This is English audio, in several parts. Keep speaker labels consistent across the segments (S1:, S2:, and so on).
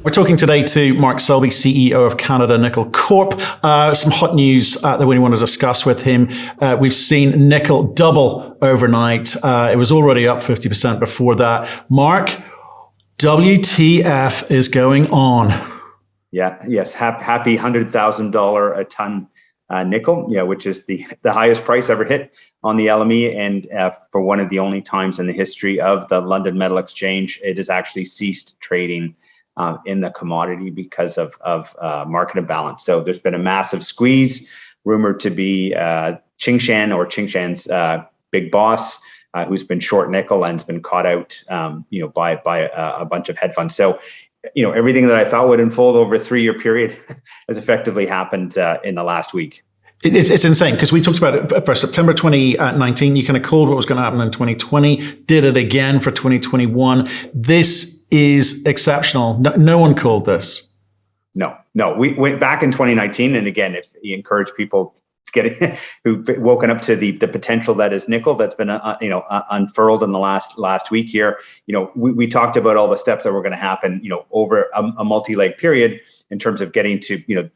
S1: We're talking today to Mark Selby, CEO of Canada Nickel Corp. Some hot news that we want to discuss with him. We've seen nickel double overnight. It was already up 50% before that. Mark, WTF is going on?
S2: Yes. Happy $100,000 a ton nickel, which is the highest price ever hit on the LME, and for one of the only times in the history of the London Metal Exchange, it has actually ceased trading in the commodity because of market imbalance. So there's been a massive squeeze, rumored to be Tsingshan or Tsingshan's big boss, who's been short nickel and has been caught out, by a bunch of hedge funds. So, everything that I thought would unfold over a 3-year period has effectively happened in the last week.
S1: It's insane because we talked about it for September 2019. You kind of called what was going to happen in 2020, did it again for 2021. This is exceptional. No one called this. No.
S2: We went back in 2019. And again, if you encourage people who've woken up to the potential that is nickel that's been unfurled in the last week here, we talked about all the steps that were going to happen, over a multi-leg period in terms of getting to,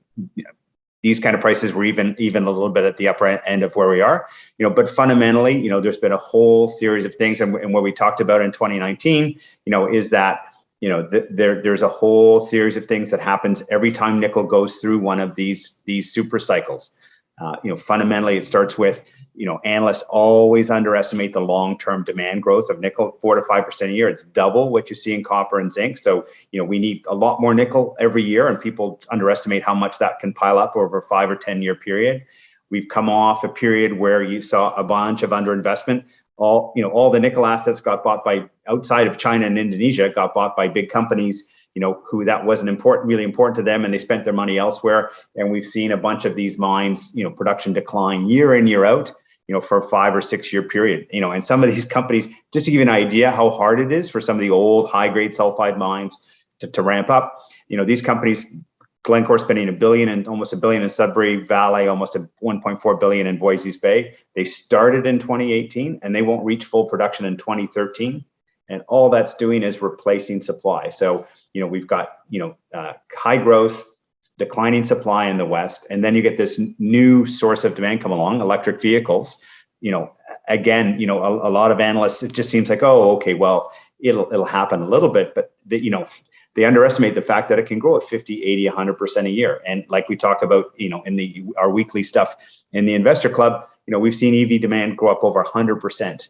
S2: these kind of prices were even a little bit at the upper end of where we are, but fundamentally, there's been a whole series of things. And what we talked about in 2019, is that, there's a whole series of things that happens every time nickel goes through one of these super cycles. Fundamentally, it starts with, analysts always underestimate the long-term demand growth of nickel, 4 to 5% a year. It's double what you see in copper and zinc. So, we need a lot more nickel every year, and people underestimate how much that can pile up over a 5 or 10-year period. We've come off a period where you saw a bunch of underinvestment. All the nickel assets got bought by, outside of China and Indonesia, got bought by big companies, who that wasn't really important to them, and they spent their money elsewhere. And we've seen a bunch of these mines, production decline year in, year out, for a 5 or 6 year period. And some of these companies, just to give you an idea how hard it is for some of the old high grade sulfide mines to ramp up, these companies, Glencore spending almost $1 billion in Sudbury Valley, almost $1.4 billion in Voisey's Bay. They started in 2018 and they won't reach full production in 2013. And all that's doing is replacing supply. So, we've got, high growth, declining supply in the West. And then you get this new source of demand come along, electric vehicles. Again, a lot of analysts, it just seems like, oh, okay, well, it'll happen a little bit, but they underestimate the fact that it can grow at 50, 80, 100% a year. And like we talk about, in our weekly stuff in the Investor Club, we've seen EV demand go up over 100%.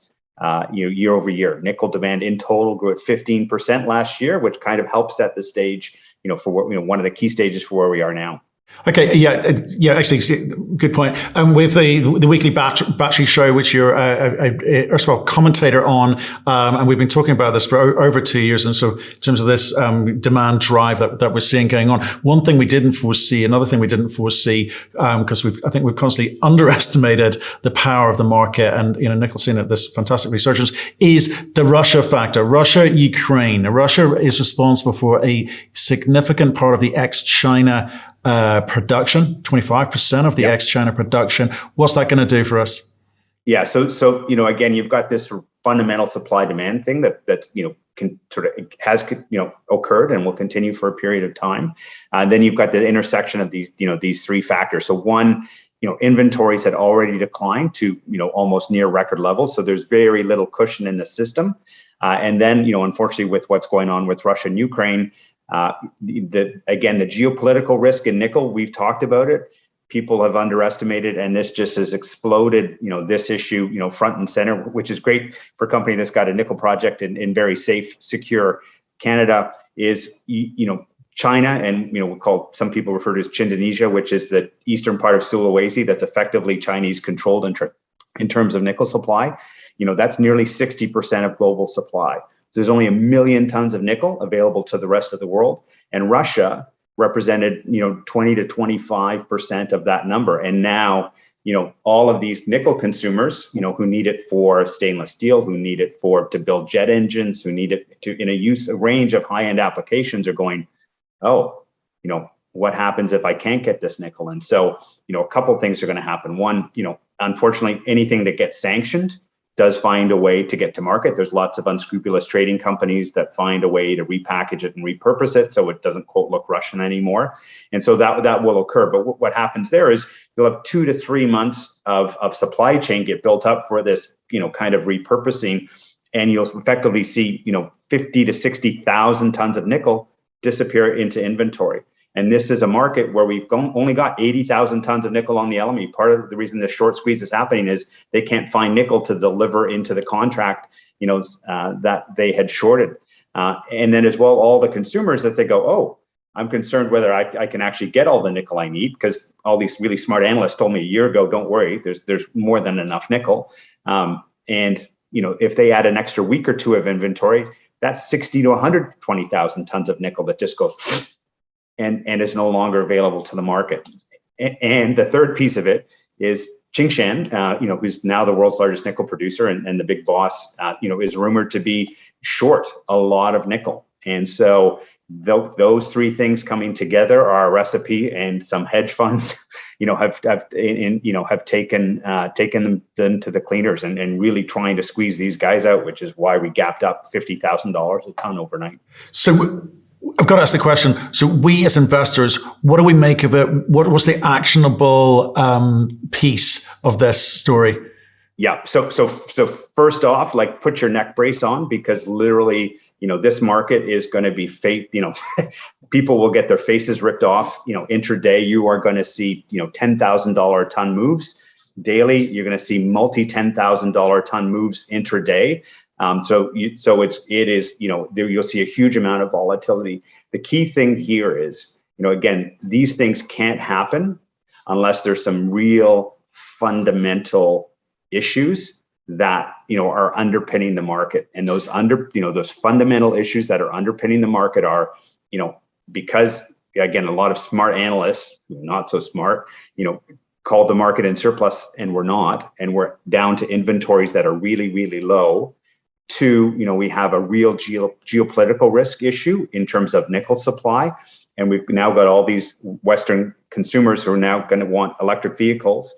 S2: Year over year. Nickel demand in total grew at 15% last year, which kind of helps set the stage, for what, one of the key stages for where we are now.
S1: Okay, yeah, actually, good point. With the weekly battery show, which you're a commentator on, and we've been talking about this for over 2 years. And so, in terms of this demand drive that we're seeing going on, one thing we didn't foresee, another thing we didn't foresee, because I think we've constantly underestimated the power of the market, and nickel's seen this fantastic resurgence, is the Russia factor. Russia-Ukraine. Russia is responsible for a significant part of the ex-China production, 25% of the ex-China production. What's that going to do for us?
S2: Yeah, so again, you've got this fundamental supply-demand thing that's has occurred and will continue for a period of time. Then you've got the intersection of these three factors. So one, inventories had already declined to almost near record levels. So there's very little cushion in the system. And then unfortunately, with what's going on with Russia and Ukraine. The geopolitical risk in nickel, we've talked about it. People have underestimated, and this just has exploded, this issue, front and center, which is great for a company that's got a nickel project in very safe, secure Canada. Is, China, and, some people refer to as Chindonesia, which is the eastern part of Sulawesi that's effectively Chinese controlled in terms of nickel supply. That's nearly 60% of global supply. So there's only 1 million tons of nickel available to the rest of the world. And Russia represented, 20 to 25% of that number. And now, all of these nickel consumers, who need it for stainless steel, who need it to build jet engines, who need it a range of high-end applications are going, oh, what happens if I can't get this nickel? And so, a couple of things are going to happen. One, unfortunately, anything that gets sanctioned does find a way to get to market. There's lots of unscrupulous trading companies that find a way to repackage it and repurpose it so it doesn't, quote, look Russian anymore. And so that will occur. But what happens there is you'll have 2 to 3 months of supply chain get built up for this, kind of repurposing, and you'll effectively see, 50 to 60,000 tons of nickel disappear into inventory. And this is a market where we've only got 80,000 tons of nickel on the LME. Part of the reason the short squeeze is happening is they can't find nickel to deliver into the contract, that they had shorted. And then as well, all the consumers that they go, oh, I'm concerned whether I can actually get all the nickel I need, because all these really smart analysts told me a year ago, don't worry, there's more than enough nickel. And if they add an extra week or two of inventory, that's 60 to 120,000 tons of nickel that just goes and is no longer available to the market. And the third piece of it is Tsingshan, who's now the world's largest nickel producer and the big boss, is rumored to be short a lot of nickel. And so those three things coming together are a recipe, and some hedge funds, have taken them to the cleaners and really trying to squeeze these guys out, which is why we gapped up $50,000 a ton overnight.
S1: So I've got to ask the question. So we as investors, what do we make of it? What was the actionable piece of this story?
S2: Yeah. So first off, put your neck brace on, because literally, this market is going to be people will get their faces ripped off. Intraday, you are going to see, $10,000 a ton moves daily. You're going to see multi $10,000 ton moves intraday. So it is, there you'll see a huge amount of volatility. The key thing here is, again, these things can't happen unless there's some real fundamental issues that, are underpinning the market. And those fundamental issues that are underpinning the market are, because again, a lot of smart analysts, not so smart, called the market in surplus, and we're not, and we're down to inventories that are really, really low. Two, we have a real geopolitical risk issue in terms of nickel supply. And we've now got all these Western consumers who are now going to want electric vehicles,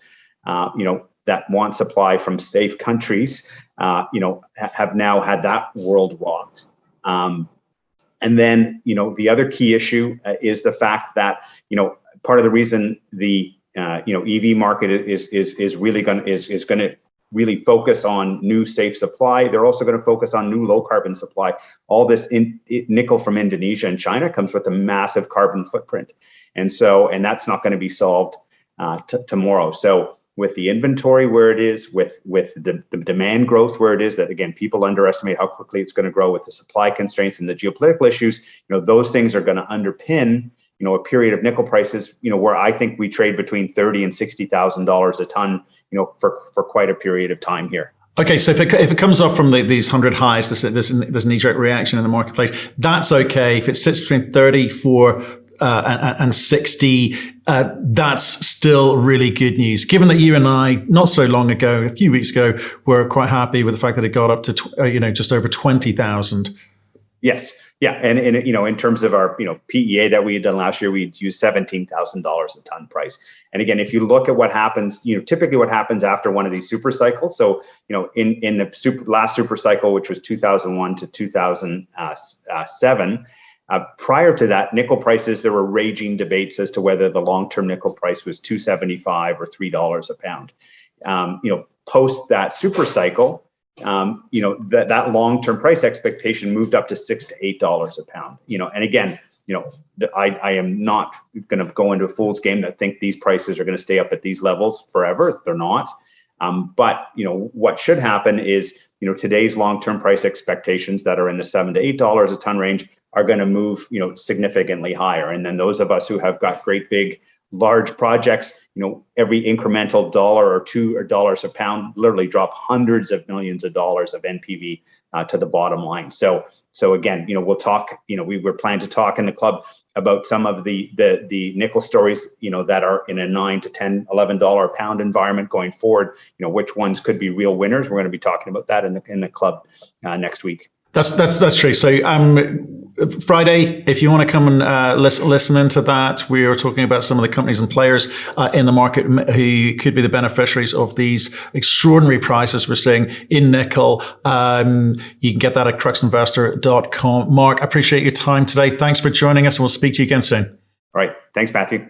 S2: that want supply from safe countries, have now had that world rocked. And then, the other key issue is the fact that, part of the reason the, EV market is really going to really focus on new safe supply. They're also going to focus on new low carbon supply. All this nickel from Indonesia and China comes with a massive carbon footprint. And that's not going to be solved tomorrow. So with the inventory where it is, with the demand growth where it is, that again, people underestimate how quickly it's going to grow with the supply constraints and the geopolitical issues, those things are going to underpin, a period of nickel prices, where I think we trade between $30,000 and $60,000 a ton, for quite a period of time here.
S1: Okay, so if it comes off from these 100 highs, this knee-jerk reaction in the marketplace, that's okay. If it sits between 34 and 60, that's still really good news. Given that you and I, not so long ago, a few weeks ago, were quite happy with the fact that it got up to just over 20,000.
S2: Yes. Yeah. And in terms of our, PEA that we had done last year, we'd used $17,000 a ton price. And again, if you look at what happens, typically what happens after one of these super cycles. So, in the last super cycle, which was 2001 to 2007, prior to that, nickel prices, there were raging debates as to whether the long-term nickel price was $2.75 or $3 a pound. Post that super cycle, that long-term price expectation moved up to $6 to $8 a pound. And again, I am not going to go into a fool's game that think these prices are going to stay up at these levels forever. They're not. But what should happen is, today's long-term price expectations that are in the $7 to $8 a ton range are going to move, significantly higher. And then those of us who have got great big large projects, every incremental $1 or $2 a pound literally drop hundreds of millions of dollars of NPV to the bottom line. So again, we'll talk, we were planning to talk in the club about some of the nickel stories, that are in a $9 to $10, $11 a pound environment going forward, which ones could be real winners. We're going to be talking about that in the club next week.
S1: That's true. So Friday, if you want to come and listen into that, we are talking about some of the companies and players in the market who could be the beneficiaries of these extraordinary prices we're seeing in nickel. You can get that at cruxinvestor.com. Mark, I appreciate your time today. Thanks for joining us, and we'll speak to you again soon.
S2: All right. Thanks, Matthew.